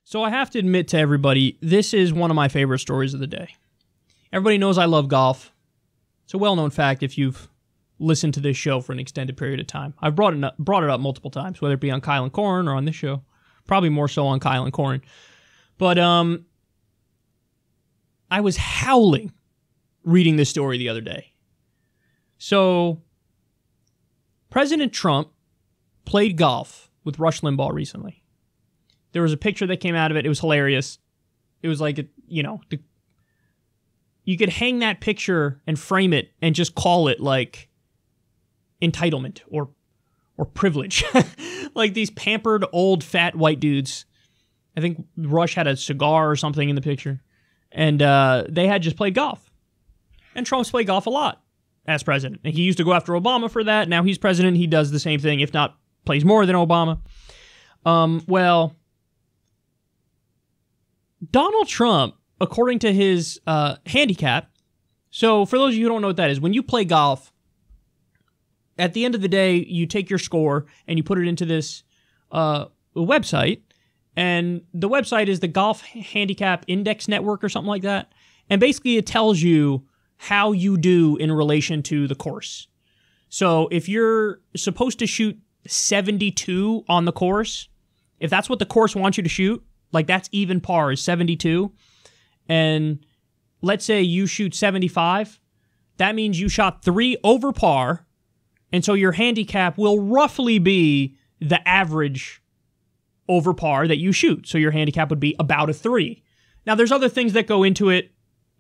So I have to admit to everybody, this is one of my favorite stories of the day. Everybody knows I love golf. It's a well-known fact if you've listened to this show for an extended period of time. I've brought it up multiple times, whether it be on Kyle and Corin or on this show. Probably more so on Kyle and Corin. But I was howling reading this story the other day. So, President Trump played golf with Rush Limbaugh recently. There was a picture that came out of it. It was hilarious. It was like, you could hang that picture and frame it and just call it like entitlement or privilege. Like these pampered old fat white dudes. I think Rush had a cigar or something in the picture. And they had just played golf. And Trump's played golf a lot as president. And he used to go after Obama for that. Now he's president. He does the same thing, if not plays more than Obama. Well, Donald Trump, according to his handicap, so for those of you who don't know what that is, when you play golf, at the end of the day, you take your score and you put it into this website, and the website is the Golf Handicap Index Network or something like that, and basically it tells you how you do in relation to the course. So if you're supposed to shoot 72 on the course, if that's what the course wants you to shoot, like that's even par is 72, and let's say you shoot 75, that means you shot 3 over par, and so your handicap will roughly be the average over par that you shoot. So your handicap would be about a 3. Now there's other things that go into it,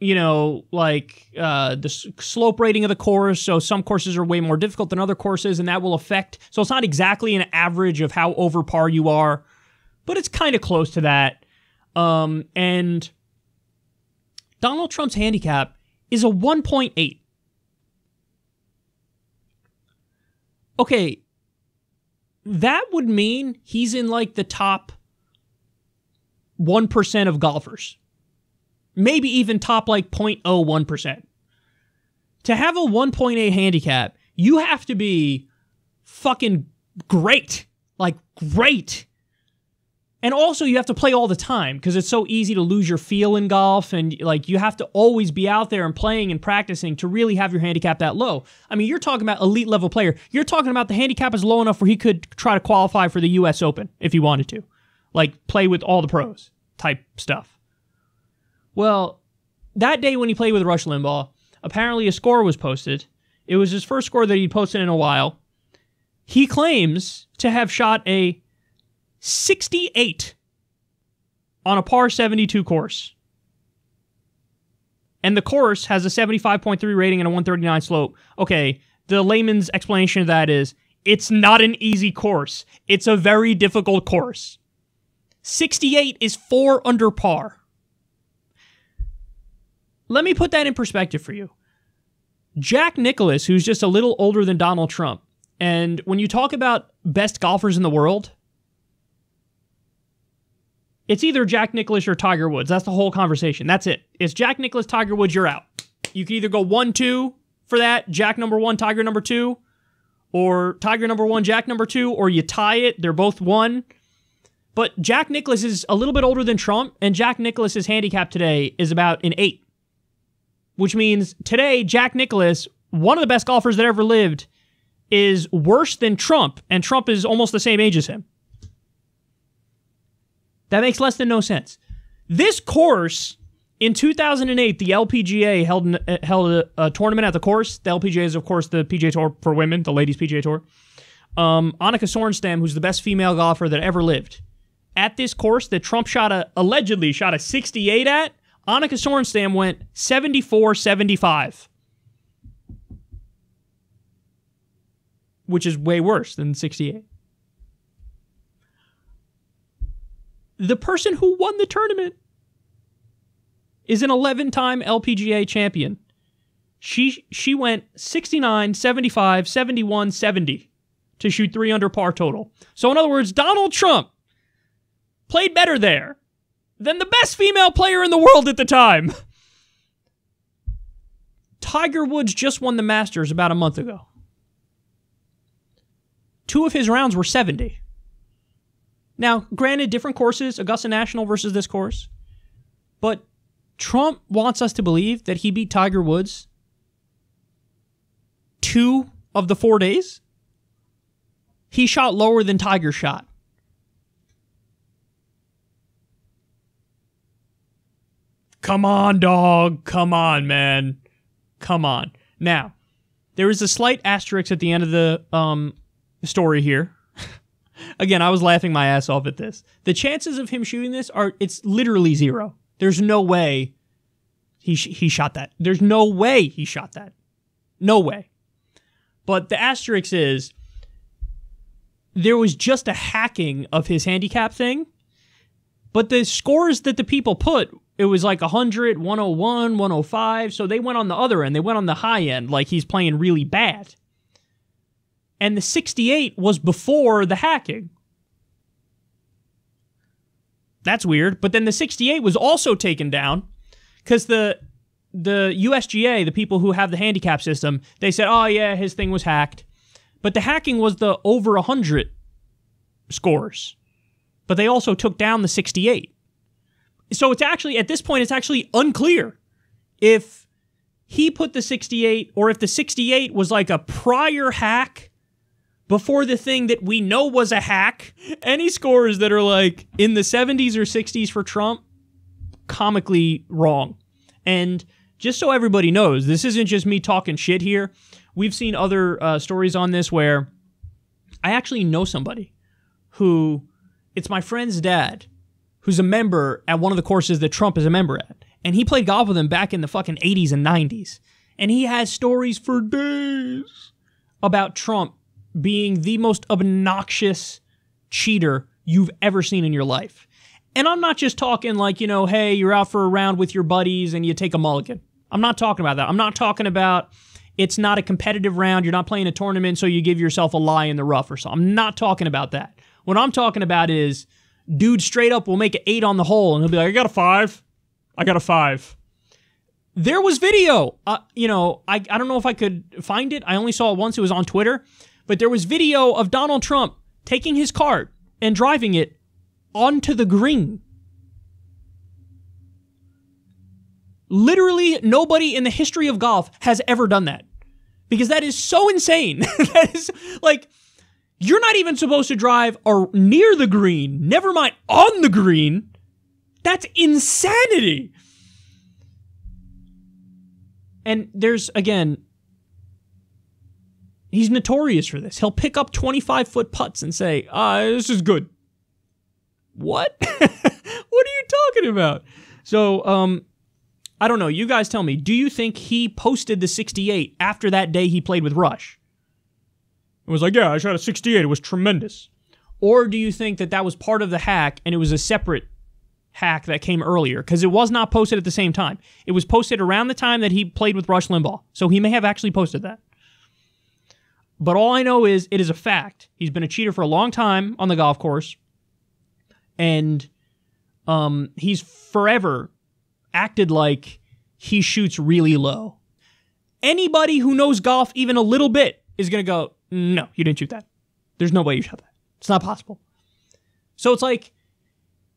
like the slope rating of the course. So some courses are way more difficult than other courses, and that will affect. So it's not exactly an average of how over par you are, but it's kind of close to that. And Donald Trump's handicap is a 1.8. Okay, that would mean he's in like the top 1% of golfers. Maybe even top like 0.01%. To have a 1.8 handicap, you have to be fucking great. Like, great. And also, you have to play all the time because it's so easy to lose your feel in golf, and like you have to always be out there and playing and practicing to really have your handicap that low. I mean, you're talking about elite level player. You're talking about the handicap is low enough where he could try to qualify for the U.S. Open if he wanted to, like play with all the pros type stuff. Well, that day when he played with Rush Limbaugh, apparently a score was posted. It was his first score that he'd posted in a while. He claims to have shot a 68 on a par 72 course. And the course has a 75.3 rating and a 139 slope. Okay, the layman's explanation of that is, it's not an easy course. It's a very difficult course. 68 is 4 under par. Let me put that in perspective for you. Jack Nicklaus, who's just a little older than Donald Trump, and when you talk about best golfers in the world, it's either Jack Nicklaus or Tiger Woods. That's the whole conversation. That's it. It's Jack Nicklaus, Tiger Woods, you're out. You can either go 1-2 for that, Jack number 1, Tiger number 2, or Tiger number 1, Jack number 2, or you tie it. They're both 1. But Jack Nicklaus is a little bit older than Trump, and Jack Nicklaus's handicap today is about an 8. Which means today, Jack Nicklaus, one of the best golfers that ever lived, is worse than Trump, and Trump is almost the same age as him. That makes less than no sense. This course, in 2008, the LPGA held a tournament at the course. The LPGA is, of course, the PGA Tour for women, the ladies' PGA Tour. Annika Sorenstam, who's the best female golfer that ever lived, at this course that Trump allegedly shot a 68 at, Annika Sorenstam went 74-75. Which is way worse than 68. The person who won the tournament is an 11-time LPGA champion. She went 69, 75, 71, 70 to shoot 3 under par total. So in other words, Donald Trump played better there than the best female player in the world at the time. Tiger Woods just won the Masters about a month ago. 2 of his rounds were 70. Now, granted, different courses, Augusta National versus this course, but Trump wants us to believe that he beat Tiger Woods 2 of the 4 days. He shot lower than Tiger shot. Come on, dog. Come on, man. Come on. Now, there is a slight asterisk at the end of the story here. Again, I was laughing my ass off at this. The chances of him shooting this it's literally 0. There's no way he shot that. There's no way he shot that. No way. But the asterisk is, there was just a hacking of his handicap thing, but the scores that the people put, it was like 100, 101, 105, so they went on the other end. They went on the high end, like he's playing really bad. And the 68 was before the hacking. That's weird. But then the 68 was also taken down because the USGA, the people who have the handicap system, they said, oh yeah, his thing was hacked. But the hacking was the over 100 scores. But they also took down the 68. So it's actually, at this point, it's actually unclear if he put the 68 or if the 68 was like a prior hack before the thing that we know was a hack. Any scores that are like in the 70s or 60s for Trump, comically wrong. And just so everybody knows, this isn't just me talking shit here. We've seen other stories on this where I actually know somebody who, it's my friend's dad, who's a member at one of the courses that Trump is a member at. And he played golf with him back in the fucking 80s and 90s. And he has stories for days about Trump being the most obnoxious cheater you've ever seen in your life. And I'm not just talking like, you know, hey, you're out for a round with your buddies and you take a mulligan. I'm not talking about that. I'm not talking about it's not a competitive round, you're not playing a tournament, so you give yourself a lie in the rough or something. I'm not talking about that. What I'm talking about is, dude straight up will make an 8 on the hole and he'll be like, I got a 5. I got a 5. There was video. You know, I don't know if I could find it. I only saw it once. It was on Twitter. But there was video of Donald Trump taking his cart and driving it onto the green. Literally nobody in the history of golf has ever done that. Because that is so insane. That is like, you're not even supposed to drive or near the green, never mind on the green. That's insanity. And there's, again, he's notorious for this. He'll pick up 25-foot putts and say, this is good. What? What are you talking about? So, I don't know. You guys tell me. Do you think he posted the 68 after that day he played with Rush? It was like, yeah, I shot a 68. It was tremendous. Or do you think that that was part of the hack and it was a separate hack that came earlier? Because it was not posted at the same time. It was posted around the time that he played with Rush Limbaugh. So he may have actually posted that. But all I know is it is a fact. He's been a cheater for a long time on the golf course. And he's forever acted like he shoots really low. Anybody who knows golf even a little bit is going to go, no, you didn't shoot that. There's no way you shot that. It's not possible. So it's like,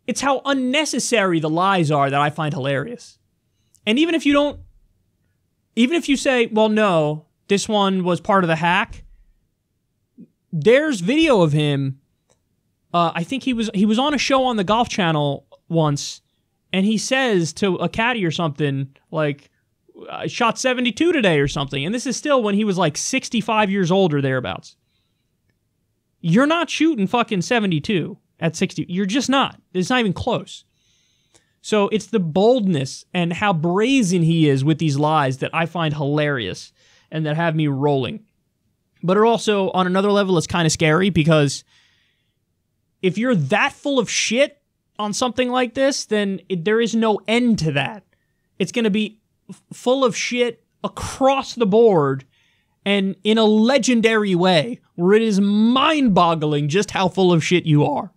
it's how unnecessary the lies are that I find hilarious. And even if you say, well, no, this one was part of the hack, there's video of him. I think he was on a show on the Golf Channel once, and he says to a caddy or something, like, I shot 72 today or something. And this is still when he was like 65 years old or thereabouts. You're not shooting fucking 72 at 60. You're just not. It's not even close. So it's the boldness and how brazen he is with these lies that I find hilarious and that have me rolling. But it also, on another level, it's kind of scary because if you're that full of shit on something like this, then there is no end to that. It's going to be full of shit across the board and in a legendary way where it is mind-boggling just how full of shit you are.